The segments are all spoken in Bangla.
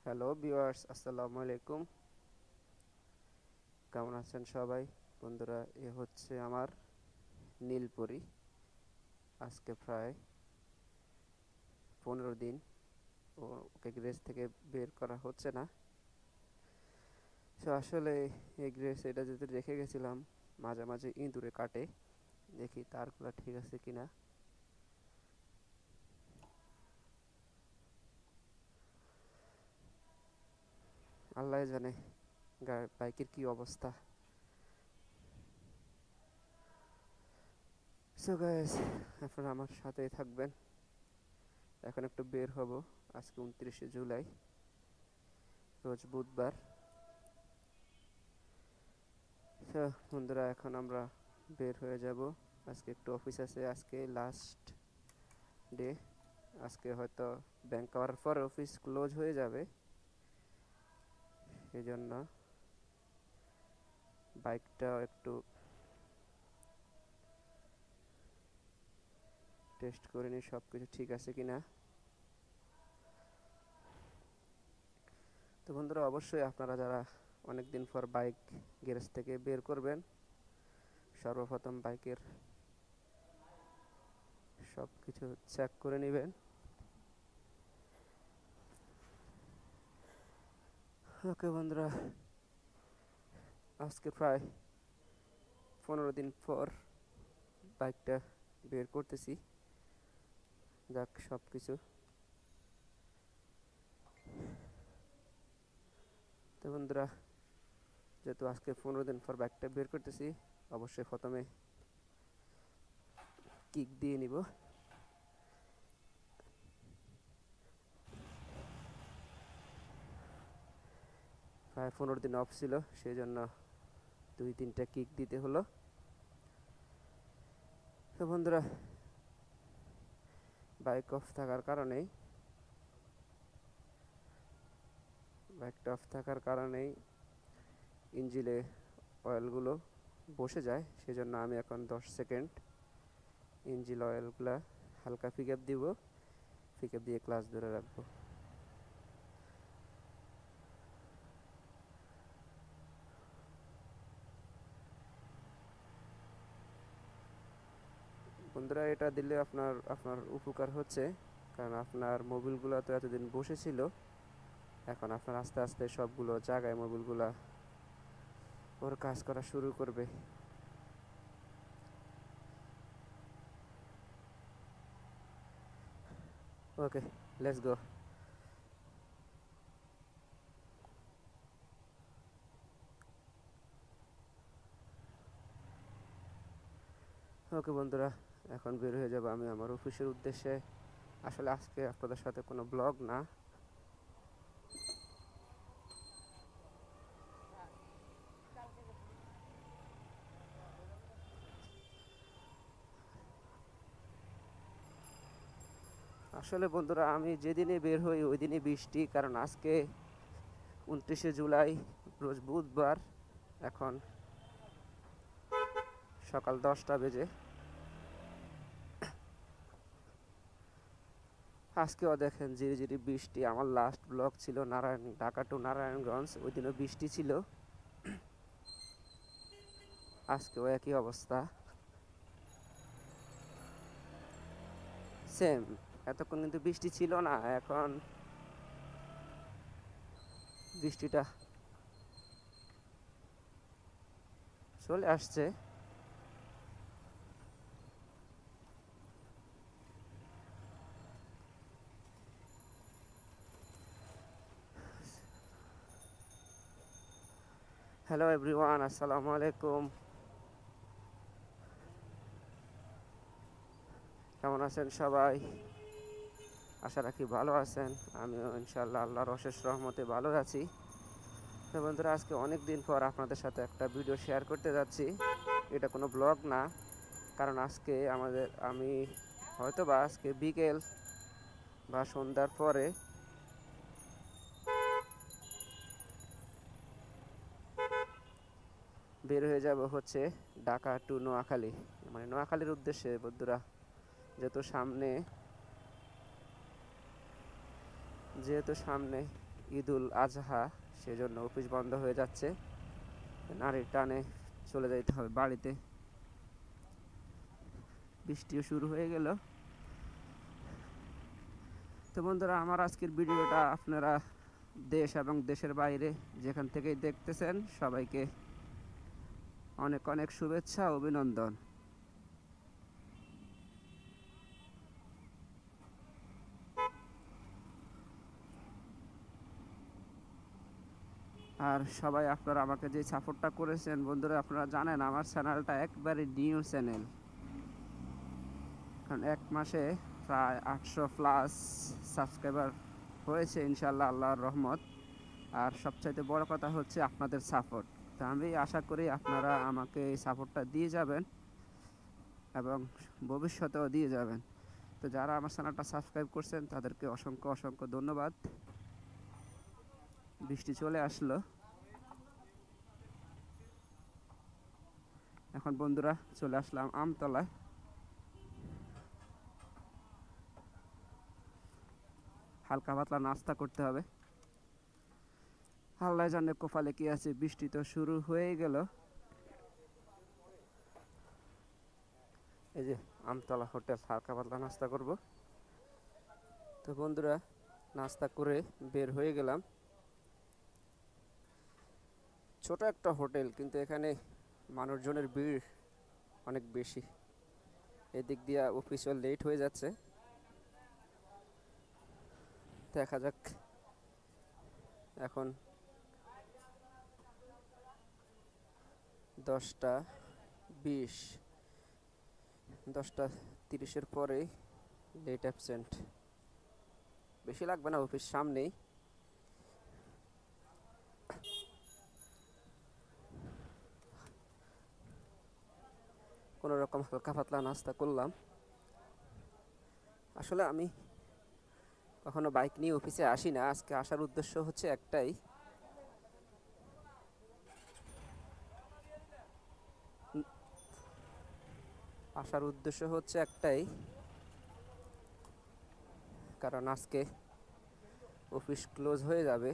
হ্যালো ভিউয়ার্স, আসসালামু আলাইকুম। কেমন আছেন সবাই? বন্ধুরা, এ হচ্ছে আমার নীলপরি। আজকে প্রায় 15 দিন ওকে গ্রেস থেকে বের করা হচ্ছে না। আসলে এই গ্রেস এটা যেহেতু রেখে গেছিলাম, মাঝে মাঝে ইঁদুরে কাটে। দেখি তারগুলো ঠিক আছে কিনা। আল্লাহ জানে বাইকের কি অবস্থা। সো গাইস, আপনারা আমার সাথেই থাকবেন। এখন একটু বের হব। আজকে 29শে জুলাই, রোজ বুধবার। বন্ধুরা, এখন আমরা বের হয়ে যাব। আজকে একটু অফিস আছে, আজকে লাস্ট ডে। আজকে হয়তো ব্যাংক করার পর অফিস ক্লোজ হয়ে যাবে, সেই জন্য বাইকটা একটু টেস্ট করে নিই সব কিছু ঠিক আছে কিনা। তো বন্ধুরা, অবশ্যই আপনারা যারা অনেক দিন পর বাইক গ্যারেজ থেকে বের করবেন, সর্বপ্রথম বাইকের সব কিছু চেক করে নেবেন। ওকে বন্ধুরা, আজকে প্রায় 15 দিন পর বাইকটা বের করতেছি। যাক, সব কিছু তো বন্ধুরা, যেহেতু আজকে 15 দিন পর বাইকটা বের করতেছি, অবশ্যই প্রথমে কিক দিয়ে নিব। প্রায় 15 দিন অফ ছিল, সেই জন্য 2-3টা কিক দিতে হলো। তো বন্ধুরা, বাইকটা অফ থাকার কারণেই ইঞ্জিনে অয়েলগুলো বসে যায়। সেজন্য আমি এখন 10 সেকেন্ড ইঞ্জিন অয়েলগুলা হালকা পিক আপ দিব, পিক আপ দিয়ে ক্লাচ ধরে রাখবো। বন্ধুরা, এটা দিলে আপনার উপকার হচ্ছে, কারণ আপনার মোবিলগুলো তো এতদিন বসেছিল। এখন আপনার আস্তে আস্তে সবগুলো জায়গায় মোবিলগুলা ওর কাজ করা শুরু করবে। ওকে, লেটস গো। ওকে বন্ধুরা, এখন বের হয়ে যাব আমি আমার অফিসের উদ্দেশ্যে। আসলে আজকে আপনাদের সাথে কোনো ব্লগ না, আসলে বন্ধুরা, আমি যেদিনই বের হই ওই দিনই বৃষ্টি। কারণ আজকে 29শে জুলাই, রোজ বুধবার। এখন সকাল 10টা বেজে। আজকেও দেখেন ঝিরি ঝিরি বৃষ্টি। আমার লাস্ট ব্লগ ছিল ঢাকা টু নারায়ণগঞ্জ, ওই দিনও বৃষ্টি ছিল। আজকেও একই অবস্থা, সেম। এতক্ষণ কিন্তু বৃষ্টি ছিল না, এখন বৃষ্টিটা চলে আসছে। হ্যালো এভরিওয়ান, আসসালামু আলাইকুম। কেমন আছেন সবাই? আশা রাখি ভালো আছেন। আমিও ইনশাল্লাহ আল্লাহর অশেষ রহমতে ভালো আছি। তো বন্ধুরা, আজকে অনেক দিন পর আপনাদের সাথে একটা ভিডিও শেয়ার করতে যাচ্ছি। এটা কোনো ব্লগ না, কারণ আজকে আমি হয়তোবা আজকে বিকেল বা সন্ধ্যার পরে বের হয়ে যাব হচ্ছে ঢাকা টু নোয়াখালী, মানে নোয়াখালীর উদ্দেশ্যে। বন্ধুরা, যেহেতু সামনে ঈদুল আজহা, সেজন্য অফিস বন্ধ হয়ে যাচ্ছে। নারীর টানে চলে যাইতে হবে বাড়িতে। বৃষ্টিও শুরু হয়ে গেল। তো বন্ধুরা, আমার আজকের ভিডিওটা আপনারা দেশ এবং দেশের বাইরে যেখান থেকেই দেখতেছেন, সবাইকে অনেক অনেক শুভেচ্ছা, অভিনন্দন। আর সবাই আপনারা আমাকে যে সাপোর্টটা করেছেন বন্ধুরা, আপনারা জানেন আমার চ্যানেলটা একবারে নিউ চ্যানেল, কারণ এক মাসে প্রায় 800+ সাবস্ক্রাইবার হয়েছে ইনশাল্লাহ, আল্লাহর রহমত। আর সবচাইতে বড় কথা হচ্ছে আপনাদের সাপোর্ট। তো আমি আশা করি আপনারা আমাকে এই সাপোর্টটা দিয়ে যাবেন এবং ভবিষ্যতেও দিয়ে যাবেন। তো যারা আমার চ্যানেলটা সাবস্ক্রাইব করছেন তাদেরকে অসংখ্য অসংখ্য ধন্যবাদ। বৃষ্টি চলে আসলো। এখন বন্ধুরা চলে আসলাম আমতলায়। হালকা পাতলা নাস্তা করতে হবে। আল্লাহ জানে কপালে কি আছে। বৃষ্টি তো শুরু হয়ে গেল। এই যে আমতলা হোটেল, হালকা পাতলা নাস্তা করব। তো বন্ধুরা, নাস্তা করে বের হয়ে গেলাম। ছোট একটা হোটেল, কিন্তু এখানে মানুষজনের ভিড় অনেক বেশি। এদিক দিয়ে অফিসিয়াল লেট হয়ে যাচ্ছে। দেখা যাক। এখন 10টা 20, 10টা 30-এর পরে লেট অ্যাবসেন্ট। বেশি লাগবে না, অফিস সামনেই। কোনো রকম হালকা পাতলা নাস্তা করলাম। আসলে আমি কখনো বাইক নিয়ে অফিসে আসি না। আজকে আসার উদ্দেশ্য হচ্ছে একটাই, কারণ আজকে অফিস ক্লোজ হয়ে যাবে।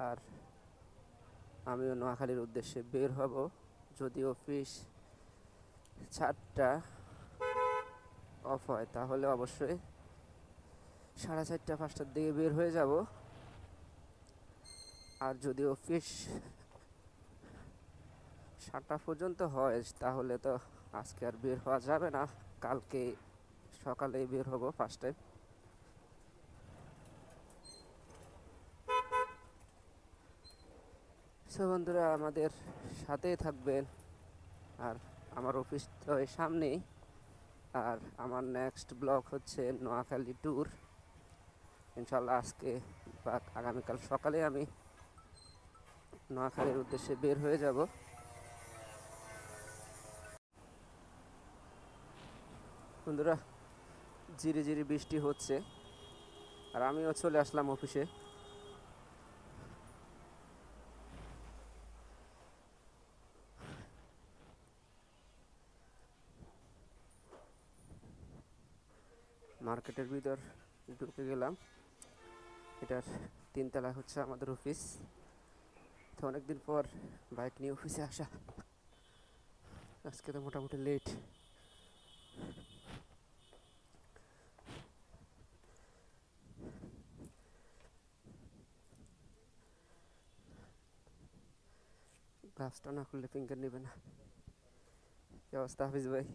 আর আমিও নোয়াখালীর উদ্দেশ্যে বের হব। যদি অফিস 4টা অফ হয় তাহলে অবশ্যই 4:30-5টার দিকে বের হয়ে যাব। আর যদি অফিস 7টা পর্যন্ত হয় তাহলে তো আজকে আর বের হওয়া যাবে না। কালকে সকালেই বের হব ফার্স্ট টাইম। সো বন্ধুরা, আমাদের সাথেই থাকবেন। আর আমার অফিস তো এই সামনেই। আর আমার নেক্সট ব্লগ হচ্ছে নোয়াখালী ট্যুর। ইনশাল্লাহ আজকে বা আগামীকাল সকালে আমি নোয়াখালীর উদ্দেশ্যে বের হয়ে যাব। বন্ধুরা, ঝিরি ঝিরি বৃষ্টি হচ্ছে আর আমিও চলে আসলাম অফিসে। মার্কেটের ভিতর ঢুকে গেলাম। এটার 3 তলায় হচ্ছে আমাদের অফিস। তো অনেকদিন পর বাইক নিয়ে অফিসে আসা। আজকে তো মোটামুটি লেট। গ্লাসটা না খুললে ফিঙ্গার নেবে না। কি অবস্থা হাফিজ ভাই?